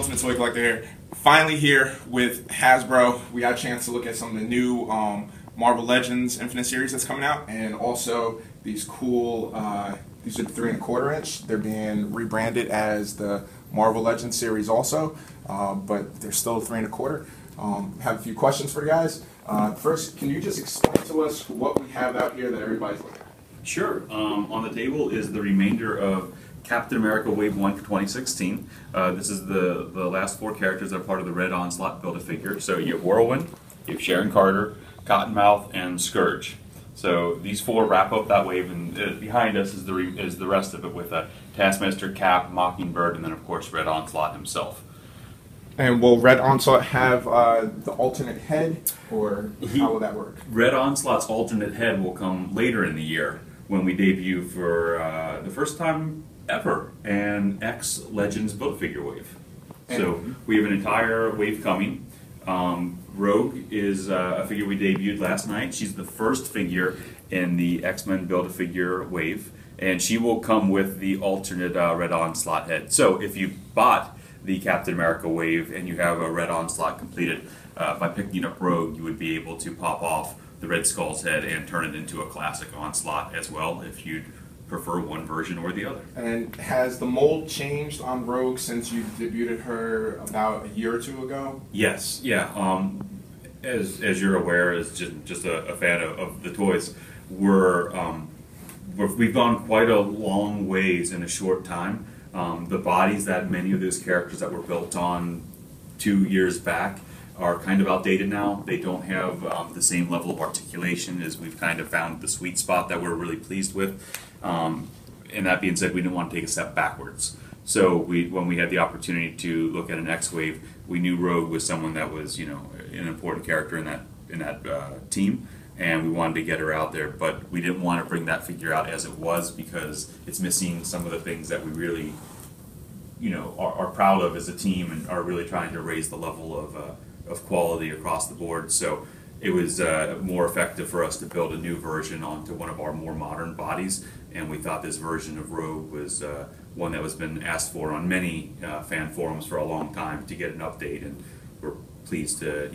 Ultimate Toy Collector here. Finally here with Hasbro. We got a chance to look at some of the new Marvel Legends Infinite series that's coming out, and also these cool, these are 3 1/4 inch. They're being rebranded as the Marvel Legends series also, but they're still 3 1/4. Have a few questions for you guys. First, can you just explain to us what we have out here that everybody's looking at? Sure. On the table is the remainder of Captain America Wave 1 for 2016. This is the last 4 characters that are part of the Red Onslaught Build-A-Figure. So you have Whirlwind, you have Sharon Carter, Cottonmouth, and Scourge. So these 4 wrap up that wave, and behind us is the rest of it with Taskmaster, Cap, Mockingbird, and then of course Red Onslaught himself. And will Red Onslaught have the alternate head, or how will that work? Red Onslaught's alternate head will come later in the year when we debut for the first time ever an X Legends Build-A-Figure wave. So we have an entire wave coming. Rogue is a figure we debuted last night. She's the first figure in the X-Men Build-A-Figure wave, and she will come with the alternate Red Onslaught head. So if you bought the Captain America wave and you have a Red Onslaught completed, by picking up Rogue, you would be able to pop off the Red Skull's head and turn it into a classic Onslaught as well, if you'd prefer one version or the other. And has the mold changed on Rogue since you debuted her about a year or 2 ago? Yes, yeah. As you're aware, as just a fan of the toys, we've gone quite a long ways in a short time. The bodies that many of those characters that were built on 2 years back are kind of outdated now. They don't have the same level of articulation as we've kind of found the sweet spot that we're really pleased with. And that being said, we didn't want to take a step backwards. So when we had the opportunity to look at an X-Wave, we knew Rogue was someone that was, you know, an important character in that team, and we wanted to get her out there. But we didn't want to bring that figure out as it was, because it's missing some of the things that we really, you know, are proud of as a team and are really trying to raise the level of quality across the board. So it was more effective for us to build a new version onto one of our more modern bodies, and we thought this version of Rogue was one that was been asked for on many fan forums for a long time to get an update, and we're pleased to,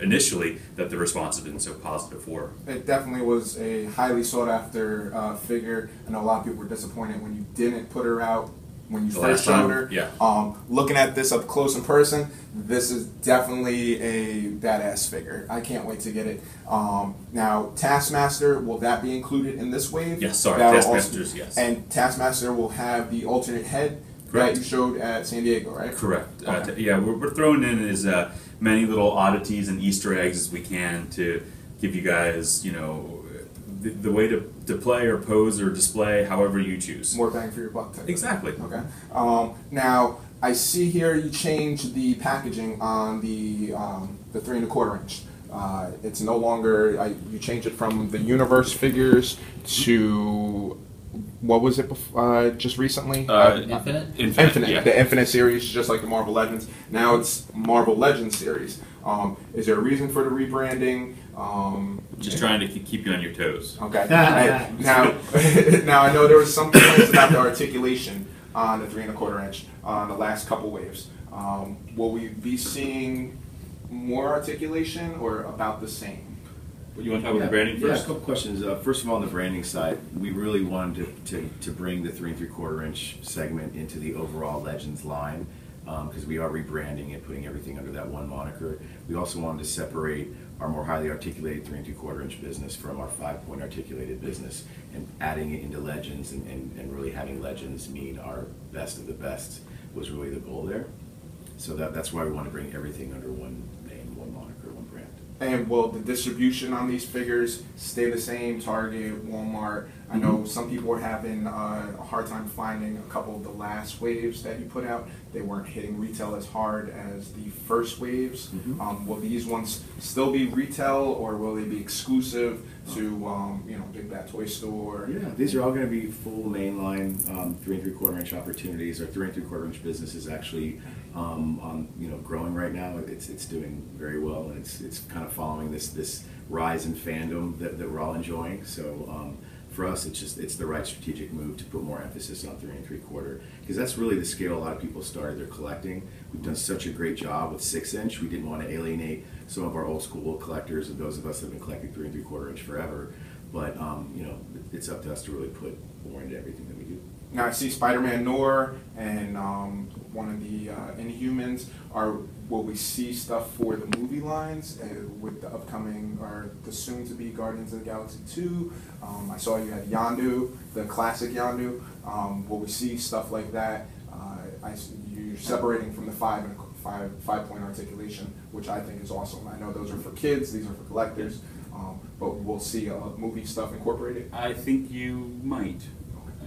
initially that the response has been so positive for her. It definitely was a highly sought after figure. I know a lot of people were disappointed when you didn't put her out when you first showed her. Yeah. Looking at this up close in person, this is definitely a badass figure. I can't wait to get it. Now, Taskmaster, will that be included in this wave? Yes, sorry, Taskmaster's, yes. And Taskmaster will have the alternate head that you showed at San Diego, right? Correct. Okay. Yeah, we're throwing in as many little oddities and Easter eggs as we can to give you guys, you know, the way to play or pose or display however you choose. More bang for your buck. Exactly. Okay. Now, I see here you changed the packaging on the 3 1/4 inch. It's no longer, you changed it from the Universe figures to, what was it just recently? Infinite. Yeah. The Infinite series, just like the Marvel Legends. Now it's Marvel Legends series. Is there a reason for the rebranding? Just trying to keep you on your toes. Okay. Now I know there was some complaints about the articulation on the 3 1/4 inch on the last couple waves. Will we be seeing more articulation or about the same? You want to talk about the branding first? Yeah, a couple questions. First of all, on the branding side, we really wanted to bring the 3 3/4 inch segment into the overall Legends line, because we are rebranding it, putting everything under that one moniker. We also wanted to separate our more highly articulated 3 3/4 inch business from our 5-point articulated business, and adding it into Legends and really having Legends mean our best of the best was really the goal there. So that's why we want to bring everything under one name, one moniker, one brand. And will the distribution on these figures stay the same? Target, Walmart? I know some people were having a hard time finding a couple of the last waves that you put out. They weren't hitting retail as hard as the first waves. Will these ones still be retail, or will they be exclusive to Big Bad Toy Store? Yeah, these are all going to be full mainline 3 3/4 inch opportunities. Our 3 3/4 inch business is actually growing right now. It's doing very well, and it's kind of following this rise in fandom that we're all enjoying. So for us, it's the right strategic move to put more emphasis on 3 3/4, because that's really the scale a lot of people started their collecting. We've done such a great job with 6-inch. We didn't want to alienate some of our old school collectors and those of us that have been collecting 3 3/4 inch forever. But you know, it's up to us to really put more into everything that we do. Now I see Spider-Man Noir and one of the Inhumans. Will we see stuff for the movie lines with the upcoming or the soon-to-be Guardians of the Galaxy 2? I saw you had Yondu, the classic Yondu. Will we see stuff like that? You're separating from the 5-point articulation, which I think is awesome. I know those are for kids; these are for collectors. But we'll see movie stuff incorporated. I think you might.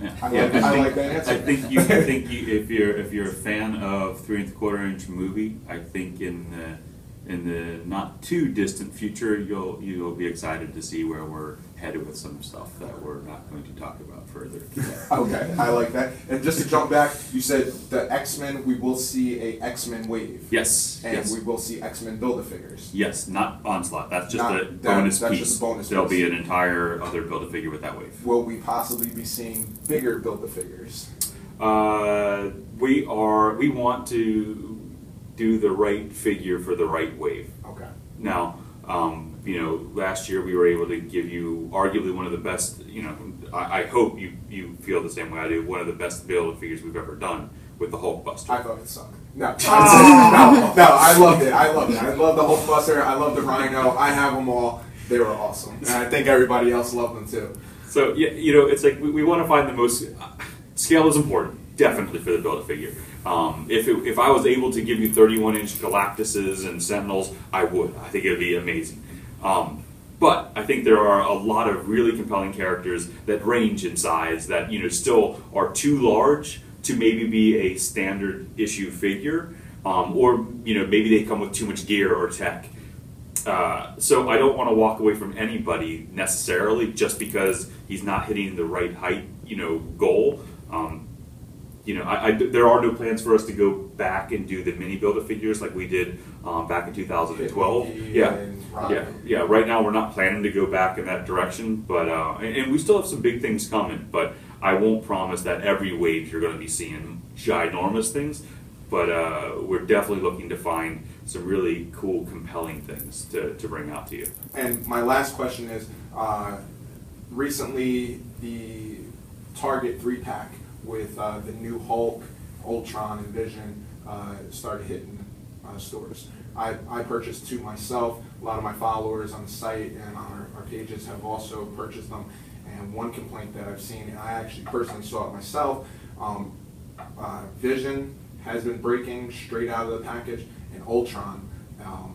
Yeah. I like that answer. I think you if you're a fan of 3 3/4 inch movie, I think in the not too distant future you'll be excited to see where we're headed with some stuff that we're not going to talk about further today. Okay, I like that. And just to jump back, you said the X-Men, we will see a X-Men wave. Yes. And yes. we will see X-Men Build-A-Figures. Yes, not Onslaught. That's just a bonus piece. Just a bonus There'll piece. be an entire other Build-A-Figure with that wave. Will we possibly be seeing bigger Build-A-Figures? We want to do the right figure for the right wave. Okay. Now, you know, last year we were able to give you arguably one of the best, you know, I hope you feel the same way I do, one of the best Build-A-Figures we've ever done with the Hulkbuster. I thought it sucked. No, no, I loved it. I loved it. I love the Hulkbuster. I love the Rhino. I have them all. They were awesome. And I think everybody else loved them too. So, yeah, you know, it's like we want to find the most, scale is important, definitely for the Build-A-Figure. If I was able to give you 31-inch Galactuses and Sentinels, I would. I think it would be amazing. But I think there are a lot of really compelling characters that range in size that, you know, still are too large to maybe be a standard issue figure, or, you know, maybe they come with too much gear or tech. So I don't want to walk away from anybody necessarily just because he's not hitting the right height, you know, goal. You know, there are no plans for us to go back and do the mini Build-A-Figures like we did back in 2012. Yeah. Right now we're not planning to go back in that direction, but and we still have some big things coming. But I won't promise that every wave you're going to be seeing ginormous things. But we're definitely looking to find some really cool, compelling things to bring out to you. And my last question is, recently the Target 3-pack with the new Hulk, Ultron, and Vision started hitting stores. I purchased 2 myself. A lot of my followers on the site and on our pages have also purchased them. And one complaint that I've seen, and I actually personally saw it myself, Vision has been breaking straight out of the package, and Ultron,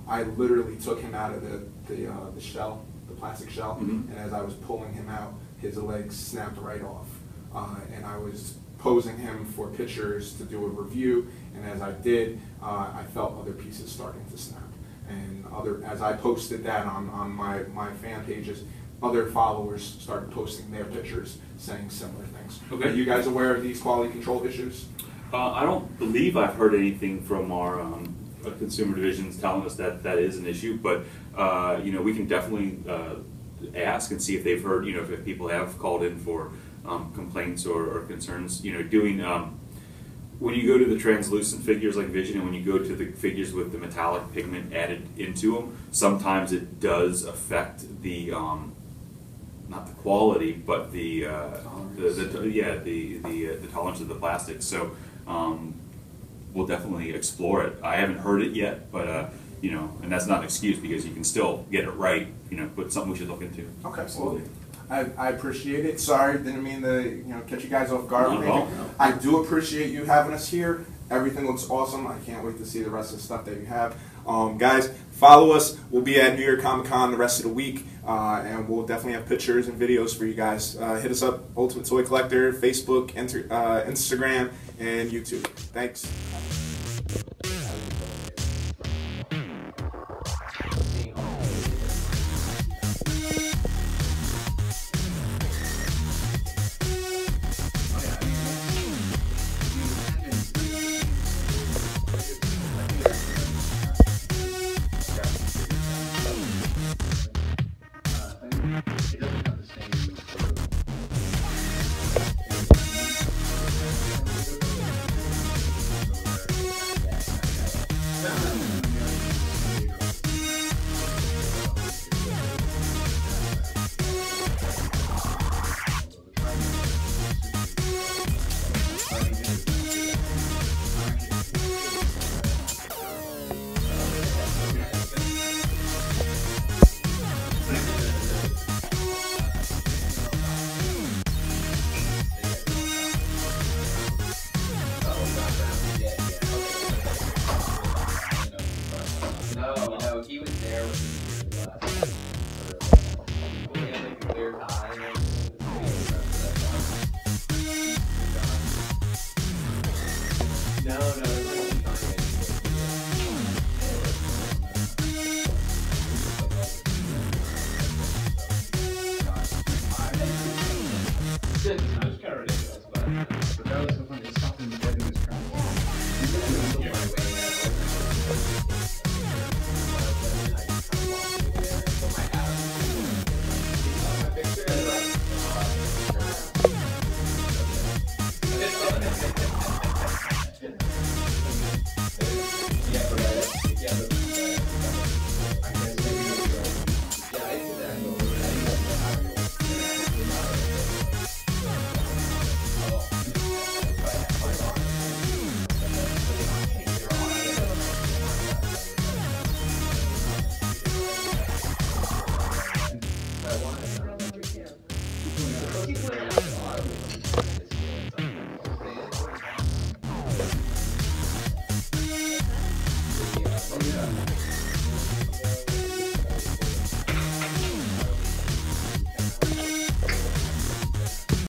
I literally took him out of the shell, the plastic shell, and as I was pulling him out, his legs snapped right off. And I was posing him for pictures to do a review, and as I did, I felt other pieces starting to snap. And as I posted that on my fan pages, other followers started posting their pictures saying similar things. Okay. Are you guys aware of these quality control issues? I don't believe I've heard anything from our consumer divisions telling us that that is an issue, but you know, we can definitely ask and see if they've heard, you know, if people have called in for complaints or concerns. You know, doing when you go to the translucent figures like Vision, and when you go to the figures with the metallic pigment added into them, sometimes it does affect the not the quality, but the tolerance of the plastic. So we'll definitely explore it. I haven't heard it yet, but you know, and that's not an excuse because you can still get it right. You know, but something we should look into. Okay, absolutely. I appreciate it. Sorry, didn't mean to catch you guys off guard. Not at all. I do appreciate you having us here. Everything looks awesome. I can't wait to see the rest of the stuff that you have. Guys, follow us. We'll be at New York Comic Con the rest of the week, and we'll definitely have pictures and videos for you guys. Hit us up, Ultimate Toy Collector, Facebook, Instagram, and YouTube. Thanks. It doesn't have the same sort of he was there with